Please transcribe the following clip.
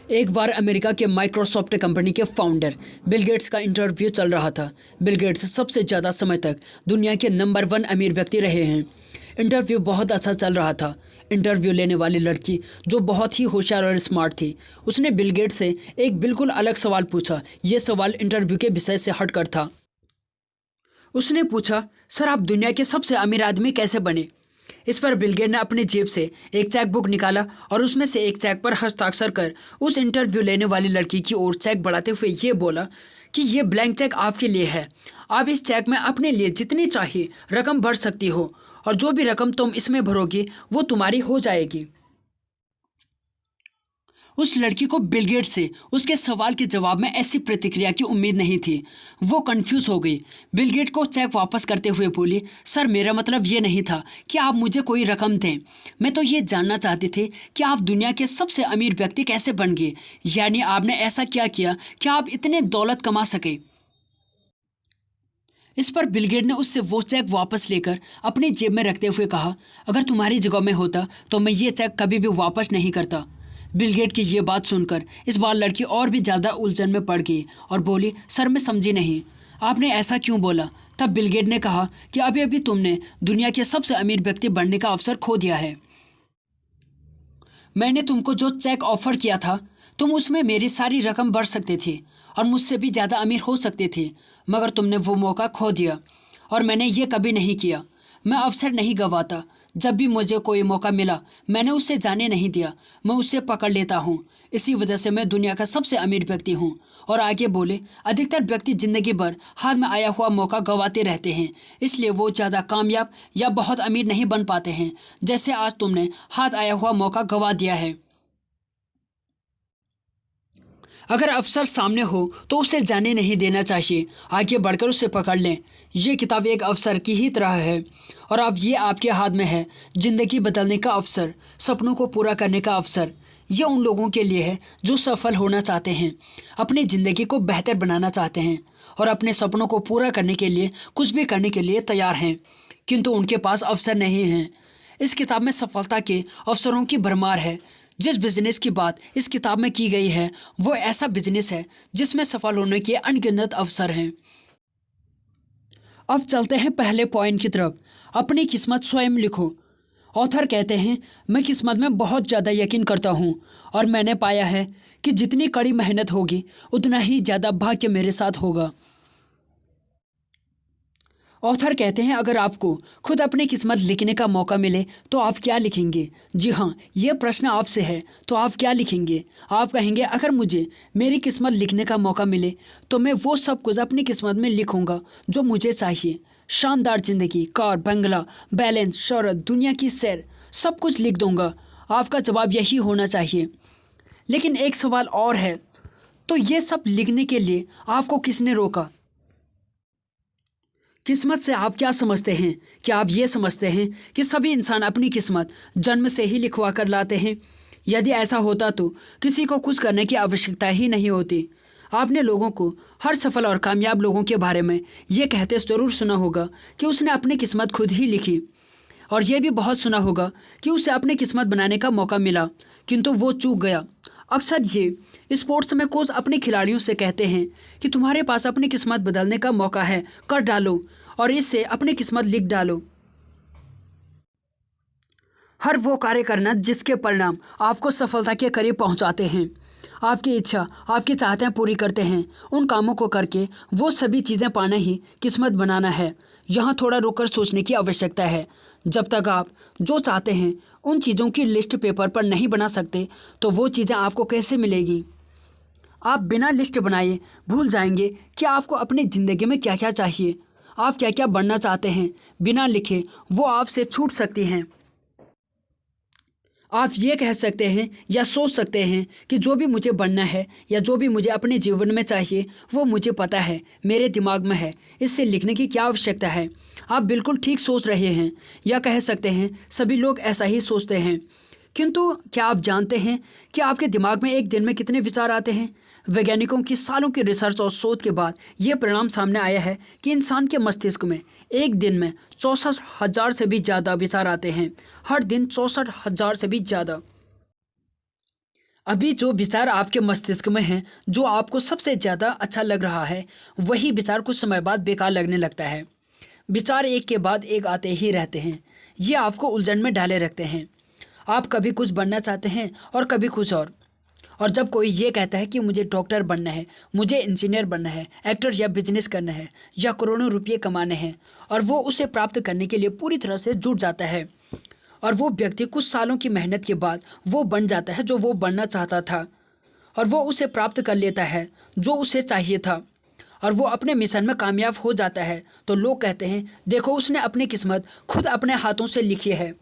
एक बार अमेरिका के Microsoft company के फाउंडर बिल गेट्स का इंटरव्यू चल रहा था। बिल गेट्स सबसे ज़्यादा समय तक दुनिया के नंबर 1 अमीर व्यक्ति रहे हैं। इंटरव्यू बहुत अच्छा चल रहा था। इंटरव्यू लेने वाली लड़की जो बहुत ही होशियार और स्मार्ट थी, उसने बिल गेट्स से एक बिल्कुल अलग सवाल पूछा। ये सवाल इंटरव्यू के विषय से हटकर था। उसने पूछा, सर आप दुनिया के सबसे अमीर आदमी कैसे बने? इस पर बिल गेट ने अपनी जेब से एक चेक बुक निकाला और उसमें से एक चेक पर हस्ताक्षर कर उस इंटरव्यू लेने वाली लड़की की ओर चेक बढ़ाते हुए ये बोला कि ये ब्लैंक चेक आपके लिए है। आप इस चेक में अपने लिए जितनी चाहिए रकम भर सकती हो और जो भी रकम तुम इसमें भरोगी वो तुम्हारी हो जाएगी। उस लड़की को बिल गेट्स से उसके सवाल के जवाब में ऐसी प्रतिक्रिया की उम्मीद नहीं थी। वो कंफ्यूज हो गई। बिल गेट को चेक वापस करते हुए बोली, सर मेरा मतलब ये नहीं था कि आप मुझे कोई रकम दें। मैं तो ये जानना चाहती थी कि आप दुनिया के सबसे अमीर व्यक्ति कैसे बन गए, यानी आपने ऐसा क्या किया कि आप इतने दौलत कमा सके। इस पर बिल गेट ने उससे वो चेक वापस लेकर अपनी जेब में रखते हुए कहा, अगर तुम्हारी जगह में होता तो मैं ये चेक कभी भी वापस नहीं करता। बिल गेट की ये बात सुनकर इस बार लड़की और भी ज़्यादा उलझन में पड़ गई और बोली, सर मैं समझी नहीं, आपने ऐसा क्यों बोला? तब बिल गेट ने कहा कि अभी अभी तुमने दुनिया के सबसे अमीर व्यक्ति बनने का अवसर खो दिया है। मैंने तुमको जो चेक ऑफर किया था, तुम उसमें मेरी सारी रकम भर सकते थे और मुझसे भी ज़्यादा अमीर हो सकते थे, मगर तुमने वो मौका खो दिया और मैंने ये कभी नहीं किया। मैं अवसर नहीं गंवाता। जब भी मुझे कोई मौका मिला मैंने उसे जाने नहीं दिया, मैं उसे पकड़ लेता हूँ। इसी वजह से मैं दुनिया का सबसे अमीर व्यक्ति हूँ। और आगे बोले, अधिकतर व्यक्ति जिंदगी भर हाथ में आया हुआ मौका गंवाते रहते हैं, इसलिए वो ज़्यादा कामयाब या बहुत अमीर नहीं बन पाते हैं, जैसे आज तुमने हाथ आया हुआ मौका गंवा दिया है। अगर अफसर सामने हो तो उसे जाने नहीं देना चाहिए, आगे बढ़कर उसे पकड़ लें। ये किताब एक अफसर की ही तरह है और अब ये आपके हाथ में है। ज़िंदगी बदलने का अवसर, सपनों को पूरा करने का अवसर। ये उन लोगों के लिए है जो सफल होना चाहते हैं, अपनी ज़िंदगी को बेहतर बनाना चाहते हैं और अपने सपनों को पूरा करने के लिए कुछ भी करने के लिए तैयार हैं, किंतु उनके पास अवसर नहीं हैं। इस किताब में सफलता के अवसरों की भरमार है। जिस बिजनेस की बात इस किताब में की गई है वो ऐसा बिजनेस है जिसमें सफल होने के अनगिनत अवसर हैं। अब चलते हैं पहले पॉइंट की तरफ। अपनी किस्मत स्वयं लिखो। ऑथर कहते हैं, मैं किस्मत में बहुत ज़्यादा यकीन करता हूँ और मैंने पाया है कि जितनी कड़ी मेहनत होगी उतना ही ज़्यादा भाग्य मेरे साथ होगा। ऑथर कहते हैं, अगर आपको खुद अपनी किस्मत लिखने का मौका मिले तो आप क्या लिखेंगे? जी हाँ, ये प्रश्न आपसे है, तो आप क्या लिखेंगे? आप कहेंगे, अगर मुझे मेरी किस्मत लिखने का मौका मिले तो मैं वो सब कुछ अपनी किस्मत में लिखूंगा जो मुझे चाहिए। शानदार जिंदगी, कार, बंगला, बैलेंस, शोहरत, दुनिया की सैर, सब कुछ लिख दूंगा। आपका जवाब यही होना चाहिए। लेकिन एक सवाल और है, तो ये सब लिखने के लिए आपको किसने रोका? किस्मत से आप क्या समझते हैं? क्या आप ये समझते हैं कि सभी इंसान अपनी किस्मत जन्म से ही लिखवा कर लाते हैं? यदि ऐसा होता तो किसी को कुछ करने की आवश्यकता ही नहीं होती। आपने लोगों को, हर सफल और कामयाब लोगों के बारे में ये कहते ज़रूर सुना होगा कि उसने अपनी किस्मत खुद ही लिखी, और ये भी बहुत सुना होगा कि उसे अपनी किस्मत बनाने का मौका मिला किंतु वो चूक गया। अक्सर ये स्पोर्ट्स में कोच अपने खिलाड़ियों से कहते हैं कि तुम्हारे पास अपनी किस्मत बदलने का मौका है, कर डालो और इससे अपनी किस्मत लिख डालो। हर वो कार्य करना जिसके परिणाम आपको सफलता के करीब पहुंचाते हैं। आपकी इच्छा, आपकी चाहतें पूरी करते हैं। उन कामों को करके वो सभी चीज़ें पाना ही किस्मत बनाना है। यहाँ थोड़ा रुककर सोचने की आवश्यकता है। जब तक आप जो चाहते हैं उन चीज़ों की लिस्ट पेपर पर नहीं बना सकते तो वो चीज़ें आपको कैसे मिलेगी? आप बिना लिस्ट बनाए भूल जाएंगे कि आपको अपनी ज़िंदगी में क्या क्या चाहिए, आप क्या क्या बनना चाहते हैं। बिना लिखे वो आपसे छूट सकती हैं। आप ये कह सकते हैं या सोच सकते हैं कि जो भी मुझे बनना है या जो भी मुझे अपने जीवन में चाहिए वो मुझे पता है, मेरे दिमाग में है, इससे लिखने की क्या आवश्यकता है। आप बिल्कुल ठीक सोच रहे हैं, या कह सकते हैं सभी लोग ऐसा ही सोचते हैं। किंतु क्या आप जानते हैं कि आपके दिमाग में एक दिन में कितने विचार आते हैं? वैज्ञानिकों की सालों की रिसर्च और शोध के बाद ये परिणाम सामने आया है कि इंसान के मस्तिष्क में एक दिन में 64,000 से भी ज़्यादा विचार आते हैं। हर दिन 64,000 से भी ज़्यादा। अभी जो विचार आपके मस्तिष्क में हैं, जो आपको सबसे ज़्यादा अच्छा लग रहा है, वही विचार कुछ समय बाद बेकार लगने लगता है। विचार एक के बाद एक आते ही रहते हैं। ये आपको उलझन में डाले रखते हैं। आप कभी कुछ बनना चाहते हैं और कभी कुछ और जब कोई ये कहता है कि मुझे डॉक्टर बनना है, मुझे इंजीनियर बनना है, एक्टर या बिजनेस करना है या करोड़ों रुपये कमाने हैं, और वो उसे प्राप्त करने के लिए पूरी तरह से जुट जाता है, और वो व्यक्ति कुछ सालों की मेहनत के बाद वो बन जाता है जो वो बनना चाहता था, और वो उसे प्राप्त कर लेता है जो उसे चाहिए था, और वो अपने मिशन में कामयाब हो जाता है, तो लोग कहते हैं देखो उसने अपनी किस्मत खुद अपने हाथों से लिखी है।